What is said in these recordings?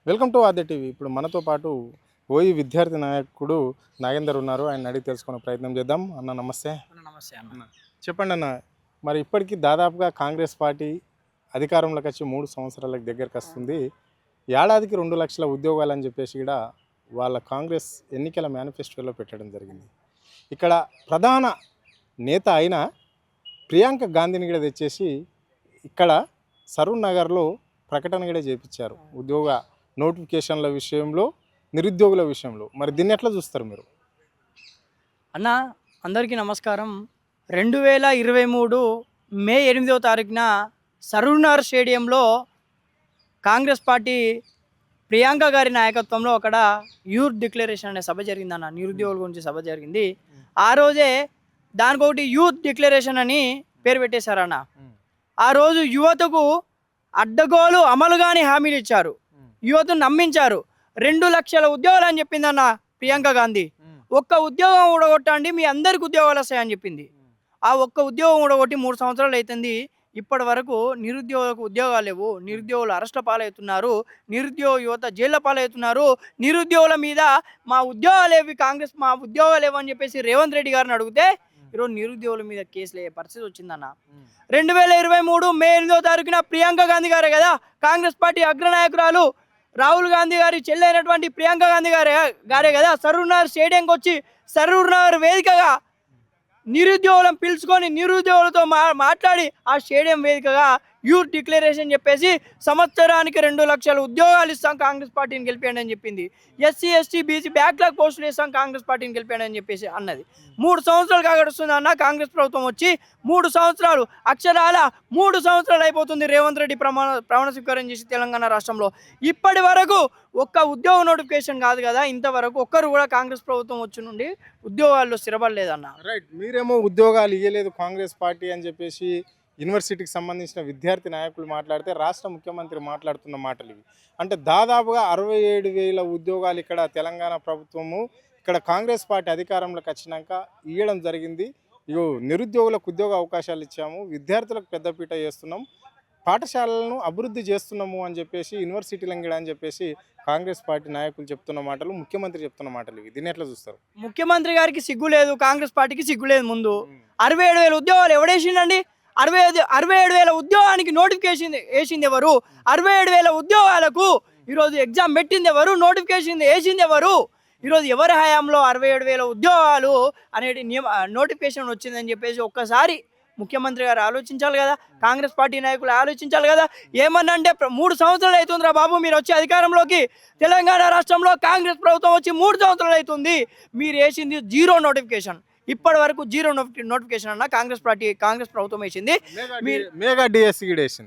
Welcome to Aadya TV. ఇప్పుడు మనతో పాటు ఓయి విద్యార్థి నాయకుడు నాగేందర్ ఉన్నారు. ఆయన అడిగి తెలుసుకునే ప్రయత్నం చేద్దాం. అన్న నమస్తే. నమస్తే అన్న. అన్న చెప్పండి అన్న, మరి ఇప్పటికీ దాదాపుగా కాంగ్రెస్ పార్టీ అధికారంలోకి వచ్చి 3 సంవత్సరాలకు దగ్గరకు వస్తుంది. ఏడాదికి 2 లక్షల ఉద్యోగాలు అని చెప్పేసి కూడా వాళ్ళ కాంగ్రెస్ ఎన్నికల మేనిఫెస్టోలో పెట్టడం జరిగింది. ఇక్కడ ప్రధాన నేత అయిన ప్రియాంక గాంధీని కూడా తెచ్చేసి ఇక్కడ సరూర్ నగర్లో ప్రకటన కూడా చేపించారు ఉద్యోగ నోటిఫికేషన్ల విషయంలో, నిరుద్యోగుల విషయంలో. మరి దీన్ని ఎట్లా చూస్తారు మీరు? అన్న అందరికీ నమస్కారం. 2023 మే 8వ తారీఖున సరూర్ స్టేడియంలో కాంగ్రెస్ పార్టీ ప్రియాంక గారి నాయకత్వంలో అక్కడ యూత్ డిక్లరేషన్ అనే సభ జరిగిందన్న. నిరుద్యోగుల గురించి సభ జరిగింది. ఆ రోజే దానికొకటి యూత్ డిక్లరేషన్ అని పేరు పెట్టేశారన్న. ఆ రోజు యువతకు అడ్డగోలు అమలుగాని హామీలు ఇచ్చారు, యువతను నమ్మించారు. 2 లక్షల ఉద్యోగాలు అని చెప్పిందన్న ప్రియాంక గాంధీ. ఒక్క ఉద్యోగం ఊడగొట్టండి, మీ అందరికి ఉద్యోగాలు వస్తాయని చెప్పింది. ఆ ఒక్క ఉద్యోగం ఊడగొట్టి 3 సంవత్సరాలు అవుతుంది. ఇప్పటి వరకు నిరుద్యోగులకు ఉద్యోగాలు లేవు. నిరుద్యోగులు అరెస్టుల పాలవుతున్నారు, నిరుద్యోగ యువత జైళ్ళ పాలవుతున్నారు. నిరుద్యోగుల మీద మా ఉద్యోగాలు ఏవి, కాంగ్రెస్ మా ఉద్యోగాలు లేవు అని చెప్పేసి రేవంత్ రెడ్డి గారిని అడిగితే ఈరోజు నిరుద్యోగుల మీద కేసులు అయ్యే పరిస్థితి వచ్చిందన్న. 2023 మే 8వ తారీఖున ప్రియాంక గాంధీ గారే కదా కాంగ్రెస్ పార్టీ అగ్రనాయకురాలు రాహుల్ గాంధీ గారి చెల్లైనటువంటి ప్రియాంక గాంధీ గారే కదా సరూర్ నగర్ స్టేడియంకి వచ్చి సరూర్ నగర్ వేదికగా నిరుద్యోగులను పిలుచుకొని నిరుద్యోగులతో మాట్లాడి ఆ స్టేడియం వేదికగా యూత్ డిక్లరేషన్ చెప్పేసి సంవత్సరానికి 2 లక్షల ఉద్యోగాలు ఇస్తాం, కాంగ్రెస్ పార్టీని గెలిపేయండి అని చెప్పింది. ఎస్సీ ఎస్టీ బీసీ బ్యాక్లాగ్ పోస్టులు ఇస్తాం, కాంగ్రెస్ పార్టీని గెలిపేయండి అని చెప్పేసి అన్నది. 3 సంవత్సరాలు కాగడుస్తుంది అన్న కాంగ్రెస్ ప్రభుత్వం వచ్చి. 3 సంవత్సరాలు అక్షరాల 3 సంవత్సరాలు అయిపోతుంది రేవంత్ రెడ్డి ప్రమాణ స్వీకారం చేసి తెలంగాణ రాష్ట్రంలో. ఇప్పటి వరకు ఒక్క ఉద్యోగ నోటిఫికేషన్ కాదు కదా, ఇంతవరకు ఒక్కరు కూడా కాంగ్రెస్ ప్రభుత్వం వచ్చి నుండి ఉద్యోగాల్లో స్థిరపడలేదన్న. రైట్, మీరేమో ఉద్యోగాలు ఇవ్వలేదు కాంగ్రెస్ పార్టీ అని చెప్పేసి యూనివర్సిటీకి సంబంధించిన విద్యార్థి నాయకులు మాట్లాడితే రాష్ట్ర ముఖ్యమంత్రి మాట్లాడుతున్న మాటలు ఇవి. అంటే దాదాపుగా 67,000 ఉద్యోగాలు ఇక్కడ తెలంగాణ ప్రభుత్వము ఇక్కడ కాంగ్రెస్ పార్టీ అధికారంలోకి వచ్చినాక ఇవ్వడం జరిగింది. ఇగో నిరుద్యోగులకు ఉద్యోగ అవకాశాలు ఇచ్చాము, విద్యార్థులకు పెద్దపీట చేస్తున్నాం, పాఠశాలలను అభివృద్ధి చేస్తున్నాము అని చెప్పేసి యూనివర్సిటీలను అని చెప్పేసి కాంగ్రెస్ పార్టీ నాయకులు చెప్తున్న మాటలు, ముఖ్యమంత్రి చెప్తున్న మాటలు ఇవి. దీన్ని ఎట్లా చూస్తారు? ముఖ్యమంత్రి గారికి సిగ్గు లేదు, కాంగ్రెస్ పార్టీకి సిగ్గు లేదు. ముందు 67,000 ఉద్యోగాలు ఎవడేసిండండి? 67,000 ఉద్యోగానికి నోటిఫికేషన్ వేసింది ఎవరు? 67,000 ఉద్యోగాలకు ఈరోజు ఎగ్జామ్ పెట్టింది ఎవరు? నోటిఫికేషన్ వేసింది ఎవరు? ఈరోజు ఎవరి హయాంలో 67,000 ఉద్యోగాలు అనేది నోటిఫికేషన్ వచ్చిందని చెప్పేసి ఒక్కసారి ముఖ్యమంత్రి గారు ఆలోచించాలి కదా, కాంగ్రెస్ పార్టీ నాయకులు ఆలోచించాలి కదా. ఏమన్నా అంటే 3 సంవత్సరాలు అవుతుందిరా బాబు మీరు వచ్చి అధికారంలోకి. తెలంగాణ రాష్ట్రంలో కాంగ్రెస్ ప్రభుత్వం వచ్చి 3 సంవత్సరాలు అవుతుంది. మీరు వేసింది 0 నోటిఫికేషన్. ఇప్పటి వరకు 0 నోటిఫికేషన్ అన్న కాంగ్రెస్ ప్రభుత్వం వేసింది. మెగా డిఎస్సి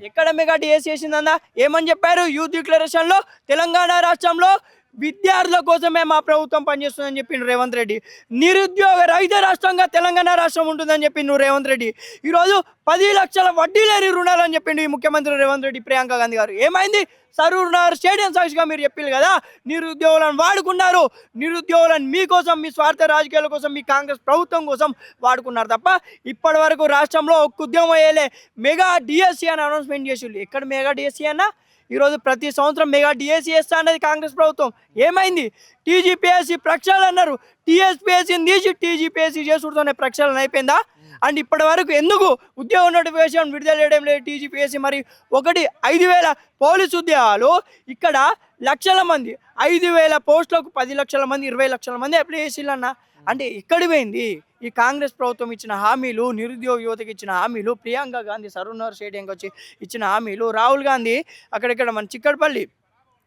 ఎక్కడ మెగా డిఎస్సి వేసిందన్న? ఏమని చెప్పారు యూత్ డిక్లరేషన్ లో? తెలంగాణ రాష్ట్రంలో విద్యార్థుల కోసమే మా ప్రభుత్వం పనిచేస్తుందని చెప్పిండు రేవంత్ రెడ్డి. నిరుద్యోగ రహిత రాష్ట్రంగా తెలంగాణ రాష్ట్రం ఉంటుందని చెప్పిండు రేవంత్ రెడ్డి. ఈరోజు 10 లక్షల వడ్డీ లేని రుణాలని చెప్పిండు ఈ ముఖ్యమంత్రి రేవంత్ రెడ్డి. ప్రియాంక గాంధీ గారు ఏమైంది? సరూర్ నగర్ స్టేడియం సాక్షిగా మీరు చెప్పారు కదా, నిరుద్యోగులను వాడుకున్నారు. నిరుద్యోగులను మీకోసం, మీ స్వార్థ రాజకీయాల కోసం, మీ కాంగ్రెస్ ప్రభుత్వం కోసం వాడుకున్నారు తప్ప ఇప్పటి వరకు రాష్ట్రంలో ఒక్క ఉద్యమం అయ్యేలే. మెగా డిఎస్సి అని అనౌన్స్మెంట్ చేసి ఎక్కడ మెగా డిఎస్సి అన్న? ఈరోజు ప్రతి సంవత్సరం మెగా డిఎస్సి వేస్తా అన్నది కాంగ్రెస్ ప్రభుత్వం. ఏమైంది? టీజీపీఎస్సీ ప్రక్షాళన అన్నారు, టీఎస్పీఎస్సీని తీసి టీజీపీఎస్సీ చేసుకుంటూనే ప్రక్షాళన అయిపోయిందా? అండ్ ఇప్పటి వరకు ఎందుకు ఉద్యోగ నోటిఫికేషన్ విడుదల చేయడం లేదు టీజీపీఎస్సీ? మరి 5,000 పోలీసు ఉద్యోగాలు ఇక్కడ లక్షల మంది, 5,000 పోస్టులకు 10 లక్షల మంది, 20 లక్షల మంది అప్లై చేసిల్లన్న. అంటే ఎక్కడి పోయింది ఈ కాంగ్రెస్ ప్రభుత్వం ఇచ్చిన హామీలు? నిరుద్యోగ యువతకి ఇచ్చిన హామీలు, ప్రియాంక గాంధీ సరూర్ నగర్ స్టేడియంకి వచ్చి ఇచ్చిన హామీలు, రాహుల్ గాంధీ అక్కడిక్కడ మన చిక్కడపల్లి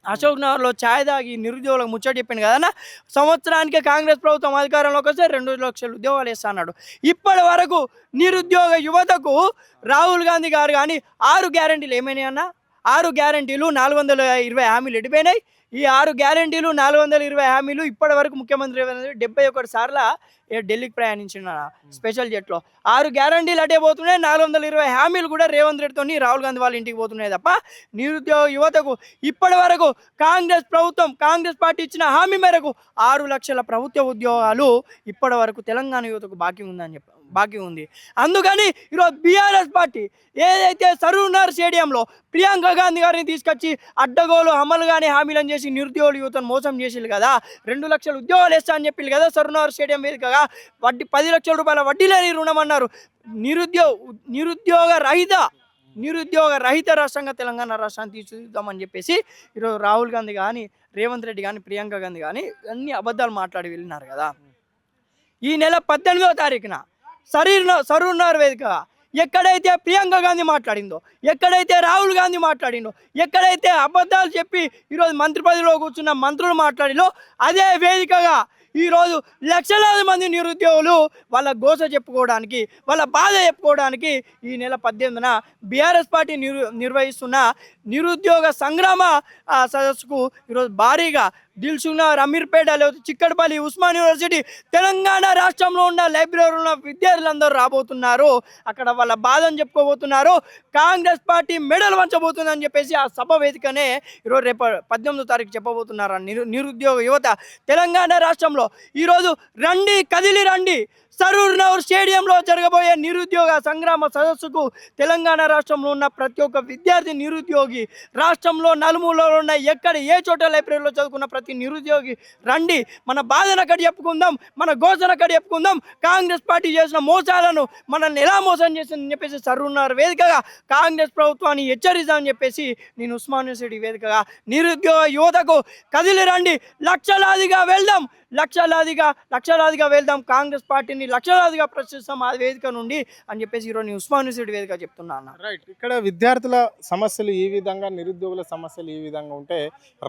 అశోక్ నగర్లో ఛాయ్ తాగి నిరుద్యోగులకు ముచ్చట చెప్పింది కదన్నా. సంవత్సరానికి కాంగ్రెస్ ప్రభుత్వం అధికారంలోకి వస్తే 2 లక్షల ఉద్యోగాలు వేస్తా అన్నాడు. ఇప్పటి వరకు నిరుద్యోగ యువతకు రాహుల్ గాంధీ గారు కానీ 6 గ్యారెంటీలు ఏమైనాయి అన్న? 6 గ్యారెంటీలు 420 హామీలు ఎడిపోయినాయి. ఈ 6 గ్యారెంటీలు 420 హామీలు ఇప్పటి వరకు ముఖ్యమంత్రి 71 సార్లు ఢిల్లీకి ప్రయాణించిన స్పెషల్ జెట్లో. 6 గ్యారెంటీలు అటే పోతున్నాయి, 420 హామీలు కూడా రేవంత్ రెడ్డితో రాహుల్ గాంధీ వాళ్ళ ఇంటికి పోతున్నాయి తప్ప నిరుద్యోగ యువతకు ఇప్పటి వరకు కాంగ్రెస్ పార్టీ ఇచ్చిన హామీ మేరకు 6 లక్షల ప్రభుత్వ ఉద్యోగాలు ఇప్పటి వరకు తెలంగాణ యువతకు బాకీ ఉందని బాకీ ఉంది. అందుకని ఈరోజు బీఆర్ఎస్ పార్టీ ఏదైతే సరూర్ స్టేడియంలో ప్రియాంక గాంధీ గారిని తీసుకొచ్చి అడ్డగోలు అమలు కానీ హామీలను చేసి నిరుద్యోగుల యువతను మోసం చేసిల్లు కదా, 2 లక్షల ఉద్యోగాలు వేస్తా అని చెప్పిల్లు కదా సరూర్ స్టేడియం వేదికగా, 10 లక్షల రూపాయల వడ్డీ లేని రుణం అన్నారు. నిరుద్యోగ రహిత రాష్ట్రంగా తెలంగాణ రాష్ట్రాన్ని తీర్చిదిద్దామని చెప్పేసి ఈరోజు రాహుల్ గాంధీ కానీ, రేవంత్ రెడ్డి కానీ, ప్రియాంక గాంధీ కానీ అన్ని అబద్ధాలు మాట్లాడి వెళ్ళినారు కదా. ఈ నెల 18వ తారీఖున సరూర్ వేదిక ఎక్కడైతే ప్రియాంక గాంధీ మాట్లాడిందో, ఎక్కడైతే రాహుల్ గాంధీ మాట్లాడిందో, ఎక్కడైతే అబద్ధాలు చెప్పి ఈరోజు మంత్రి పదవిలో కూర్చున్న మంత్రులు మాట్లాడిందో, అదే వేదికగా ఈరోజు లక్షలాది మంది నిరుద్యోగులు వాళ్ళ గోస చెప్పుకోవడానికి, వాళ్ళ బాధ చెప్పుకోవడానికి ఈ నెల 18న బీఆర్ఎస్ పార్టీ నిర్వహిస్తున్న నిరుద్యోగ సంగ్రామ సదస్సుకు ఈరోజు భారీగా దిల్సుఖ్నగర్, అమీర్పేట, లేకపోతే చిక్కడపల్లి, ఉస్మాన్ యూనివర్సిటీ, తెలంగాణ రాష్ట్రంలో ఉన్న లైబ్రరీలో ఉన్న విద్యార్థులందరూ రాబోతున్నారు. అక్కడ వాళ్ళ బాధను చెప్పుకోబోతున్నారు. కాంగ్రెస్ పార్టీ మెడలు వంచబోతుందని చెప్పేసి ఆ సభ వేదికనే ఈరోజు రేపు 18వ తారీఖు చెప్పబోతున్నారు. నిరుద్యోగ యువత తెలంగాణ రాష్ట్రంలో ఈరోజు రండి, కదిలి రండి. సరూర్ స్టేడియంలో జరగబోయే నిరుద్యోగ సంగ్రామ సదస్సుకు తెలంగాణ రాష్ట్రంలో ఉన్న ప్రతి ఒక్క విద్యార్థి నిరుద్యోగి, రాష్ట్రంలో నలుమూలలో ఉన్న ఎక్కడ ఏ చోట లైబ్రరీలో చదువుకున్న ప్రతి నిరుద్యోగి రండి. మన బాధను అక్కడ చెప్పుకుందాం, మన గోసను అక్కడ చెప్పుకుందాం. కాంగ్రెస్ పార్టీ చేసిన మోసాలను, మనల్ని ఎలా మోసం చేసిందని చెప్పేసి సరూర్ వేదికగా కాంగ్రెస్ ప్రభుత్వాన్ని హెచ్చరిద్దామని చెప్పేసి నేను ఉస్మాన్ యూనివర్సిటీ వేదికగా నిరుద్యోగ యువతకు కదిలి రండి, లక్షలాదిగా వెళ్దాం, కాంగ్రెస్ పార్టీని లక్షలాదిగా ప్రశ్నిస్తాం ఆ వేదిక నుండి అని చెప్పేసి ఈరోజు నేను ఉస్మాన్ యూనివర్సిటీ వేదిక చెప్తున్నాను. రైట్. ఇక్కడ విద్యార్థుల సమస్యలు ఈ విధంగా, నిరుద్యోగుల సమస్యలు ఈ విధంగా ఉంటే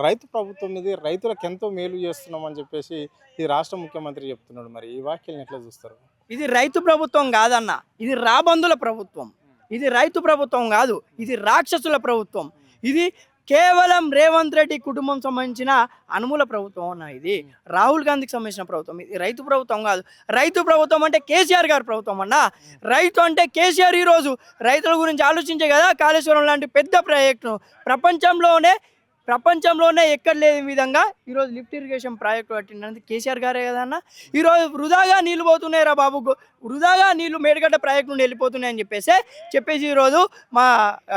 రైతు ప్రభుత్వం ఇది, రైతులకు ఎంతో మేలు చేస్తున్నాం అని చెప్పేసి ఈ రాష్ట్ర ముఖ్యమంత్రి చెప్తున్నాడు. మరి ఈ వ్యాఖ్యలను ఎట్లా చూస్తారు? ఇది రైతు ప్రభుత్వం కాదన్న, ఇది రాబందుల ప్రభుత్వం. ఇది రైతు ప్రభుత్వం కాదు, ఇది రాక్షసుల ప్రభుత్వం. ఇది కేవలం రేవంత్ రెడ్డి కుటుంబం సంబంధించిన అనుమూల ప్రభుత్వం అన్న. ఇది రాహుల్ గాంధీకి సంబంధించిన ప్రభుత్వం. ఇది రైతు ప్రభుత్వం కాదు. రైతు ప్రభుత్వం అంటే కేసీఆర్ గారి ప్రభుత్వం అన్న. రైతు అంటే కేసీఆర్ ఈరోజు రైతుల గురించి ఆలోచించే కదా కాళేశ్వరం లాంటి పెద్ద ప్రాజెక్టును ప్రపంచంలోనే ఎక్కడ లేని విధంగా ఈరోజు లిఫ్ట్ ఇరిగేషన్ ప్రాజెక్టు కట్టినది కేసీఆర్ గారే కదా అన్న. ఈరోజు వృధాగా నీళ్ళు పోతున్నాయి రా బాబు, వృధాగా నీళ్లు మేడిగడ్డ ప్రాజెక్టు నుండి వెళ్ళిపోతున్నాయి అని చెప్పేసి ఈరోజు మా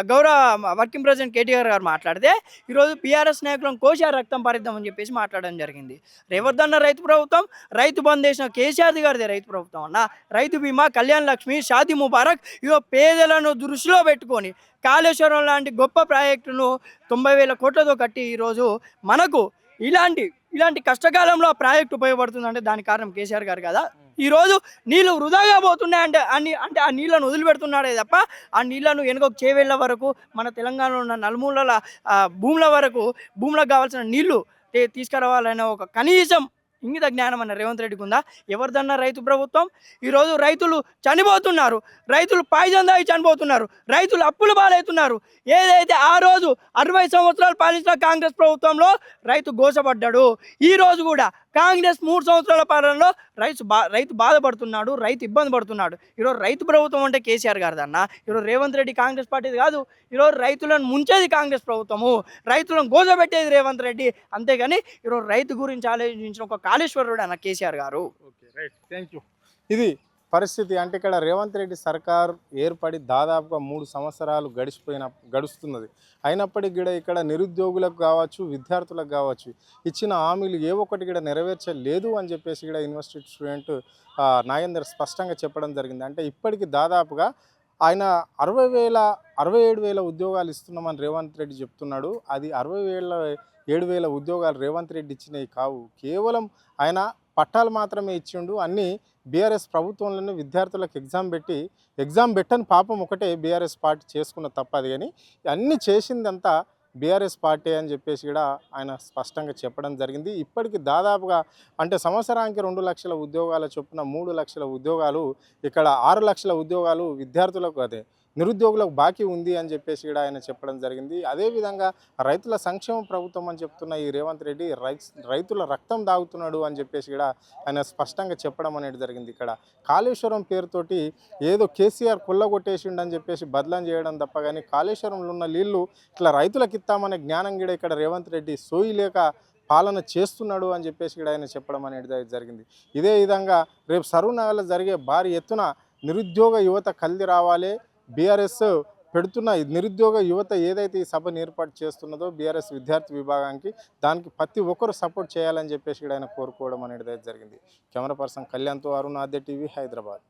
గౌరవ వర్కింగ్ ప్రెసిడెంట్ కేటీఆర్ గారు మాట్లాడితే ఈరోజు బీఆర్ఎస్ నాయకులను కోశారు రక్తం పారిద్దామని చెప్పేసి మాట్లాడడం జరిగింది. రేవద్దన్న రైతు ప్రభుత్వం, రైతు బంద్ చేసిన కేసీఆర్ గారిదే రైతు ప్రభుత్వం అన్న. రైతు బీమా, కళ్యాణ్ లక్ష్మి, షాదీ ముబారక్ ఇవో పేదలను దృష్టిలో పెట్టుకొని కాళేశ్వరం లాంటి గొప్ప ప్రాజెక్టును 90,000 కోట్లతో కట్టి ఈరోజు మనకు ఇలాంటి కష్టకాలంలో ఆ ప్రాజెక్టు ఉపయోగపడుతుందంటే దానికి కారణం కేసీఆర్ గారు కదా. ఈరోజు నీళ్ళు వృధాగా పోతున్నాయంటే అంటే ఆ నీళ్ళను వదిలిపెడుతున్నాడే తప్ప ఆ నీళ్లను వెనుక చేవేళ్ల వరకు మన తెలంగాణలో ఉన్న నలుమూలల భూములకు కావాల్సిన నీళ్లు తీసుకురావాలనే ఒక కనీసం ఇంగిత జ్ఞానం అన్న రేవంత్ రెడ్డికి ఉందా? ఎవరిదన్నా రైతు ప్రభుత్వం? ఈరోజు రైతులు చనిపోతున్నారు, రైతులు పాయిజన్ దాగి చనిపోతున్నారు, రైతులు అప్పులు పాలవుతున్నారు. ఏదైతే ఆ రోజు 60 సంవత్సరాలు పాలించిన కాంగ్రెస్ ప్రభుత్వంలో రైతు గోసపడ్డాడు, ఈ రోజు కూడా కాంగ్రెస్ 3 సంవత్సరాల పాలనలో రైతు బాధపడుతున్నాడు, రైతు ఇబ్బంది పడుతున్నాడు. ఈరోజు రైతు ప్రభుత్వం అంటే కేసీఆర్ గారిదన్న. ఈరోజు రేవంత్ రెడ్డి కాంగ్రెస్ పార్టీది కాదు. ఈరోజు రైతులను ముంచేది కాంగ్రెస్ ప్రభుత్వము, రైతులను గోసపెట్టేది రేవంత్ రెడ్డి. అంతేగాని ఈరోజు రైతు గురించి ఆలోచించిన ఒక కాళేశ్వరుడు అన్న కేసీఆర్ గారు. Okay, right, thank you. ఇది పరిస్థితి. అంటే ఇక్కడ రేవంత్ రెడ్డి సర్కార్ ఏర్పడి దాదాపుగా 3 సంవత్సరాలు గడుస్తున్నది. అయినప్పటికీ కూడా ఇక్కడ నిరుద్యోగులకు కావచ్చు, విద్యార్థులకు కావచ్చు ఇచ్చిన హామీలు ఏ ఒక్కటి కూడా నెరవేర్చలేదు అని చెప్పేసి కూడా యూనివర్సిటీ స్టూడెంట్ నాగేందర్ స్పష్టంగా చెప్పడం జరిగింది. అంటే ఇప్పటికి దాదాపుగా ఆయన 67,000 ఉద్యోగాలు ఇస్తున్నామని రేవంత్ రెడ్డి చెప్తున్నాడు. అది 67,000 ఉద్యోగాలు రేవంత్ రెడ్డి ఇచ్చినవి కావు, కేవలం ఆయన పట్టాలు మాత్రమే ఇచ్చిండు. అన్నీ బీఆర్ఎస్ ప్రభుత్వంలోనే విద్యార్థులకు ఎగ్జామ్ పెట్టని పాపం ఒకటే బీఆర్ఎస్ పార్టీ చేసుకున్న తప్పది. కానీ అన్నీ చేసిందంతా బీఆర్ఎస్ పార్టీ అని చెప్పేసి కూడా ఆయన స్పష్టంగా చెప్పడం జరిగింది. ఇప్పటికి దాదాపుగా అంటే సంవత్సరానికి 2 లక్షల ఉద్యోగాల చొప్పున 3 లక్షల ఉద్యోగాలు, ఇక్కడ 6 లక్షల ఉద్యోగాలు విద్యార్థులకు నిరుద్యోగులకు బాకీ ఉంది అని చెప్పేసి కూడా ఆయన చెప్పడం జరిగింది. అదేవిధంగా రైతుల సంక్షేమ ప్రభుత్వం అని చెప్తున్న ఈ రేవంత్ రెడ్డి రైతుల రక్తం దాగుతున్నాడు అని చెప్పేసి కూడా ఆయన స్పష్టంగా చెప్పడం అనేది జరిగింది. ఇక్కడ కాళేశ్వరం పేరుతోటి ఏదో కేసీఆర్ కొల్లగొట్టేసిండు అని చెప్పేసి బదలం చేయడం తప్ప కానీ కాళేశ్వరంలో ఉన్న నీళ్లు ఇట్లా రైతులకు ఇస్తామనే జ్ఞానం కూడా ఇక్కడ రేవంత్ రెడ్డి సోయి లేక పాలన చేస్తున్నాడు అని చెప్పేసి కూడా ఆయన చెప్పడం అనేది జరిగింది. ఇదే విధంగా రేపు సరూర్ నగర్లో జరిగే భారీ ఎత్తున నిరుద్యోగ యువత కలిసి రావాలి. బీఆర్ఎస్ పెడుతున్న ఈ నిరుద్యోగ యువత ఏదైతే ఈ సభను ఏర్పాటు చేస్తున్నదో బీఆర్ఎస్ విద్యార్థి విభాగానికి, దానికి ప్రతి ఒక్కరు సపోర్ట్ చేయాలని చెప్పేసి ఆయన కోరుకోవడం అనేది జరిగింది. కెమెరా పర్సన్ కళ్యాణ్తో అరుణ్ ఆద్య టీవీ, హైదరాబాద్.